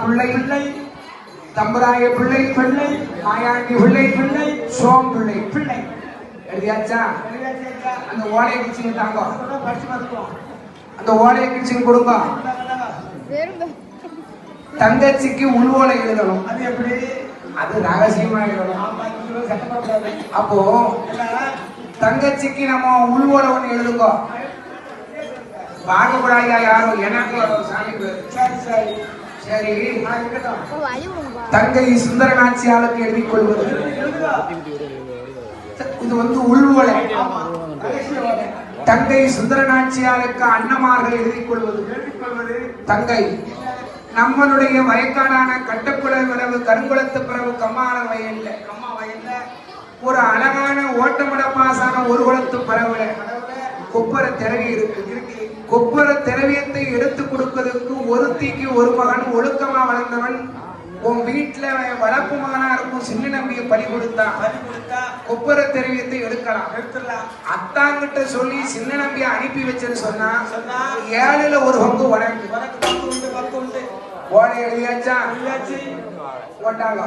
பிள்ளை பிள்ளை, தம்பராய பிள்ளை பிள்ளை, மாயாண்டி பிள்ளை பிள்ளை, சோம் பிள்ளை பிள்ளை. எழுதியாச்சா? அந்த ஓலையை கிச்சிங்க தாங்க, அந்த ஓலையை கிச்சிங்க கொடுங்க. தங்கச்சிக்கு உள்வோலை எழுதணும். அது எப்படி? அது ரகசியமா எழுதணும். அப்போ தங்கச்சிக்கு நம்ம உள்வோலை ஒண்ணு எழுதுங்க. பார்க்கக்கூடாதா யாரும்? எனக்கு சாமி சரி சரி சரி. தங்கை சுந்தரநாச்சியாளுக்கு எழுதிக் கொள்வது. இது வந்து உள்வோலை. தங்கை சுந்தரநாச்சியாருக்கு அண்ணமார்கள் எழுதிக் கொள்வது. தங்கை நம்மளுடைய வயக்காடான கட்டக்குள விரவு கருங்குளத்து பிறகு கம்மான வயல்ல ஒரு அழகான ஓட்டமடப்பாசான ஒரு குளத்து பறவை கொப்பர திரவி இருக்கு. கொப்பர திரவியத்தை எடுத்து கொடுப்பதற்கு ஒருத்திக்கு ஒரு மகன் ஒழுக்கமா வளர்ந்தவன். உன் வீட்டுல வளர்ப்பு மகனா இருக்கும் சின்ன நம்பியை பறி கொடுத்தா கொப்பர திரவியத்தை எடுக்கலாம். அத்தாங்கிட்ட சொல்லி சின்ன நம்பியை அனுப்பி வச்சேன்னு சொன்னா 7ல் 1 பங்கு உனக்கு. ஓலை எழுதியாச்சா? போட்டாங்க.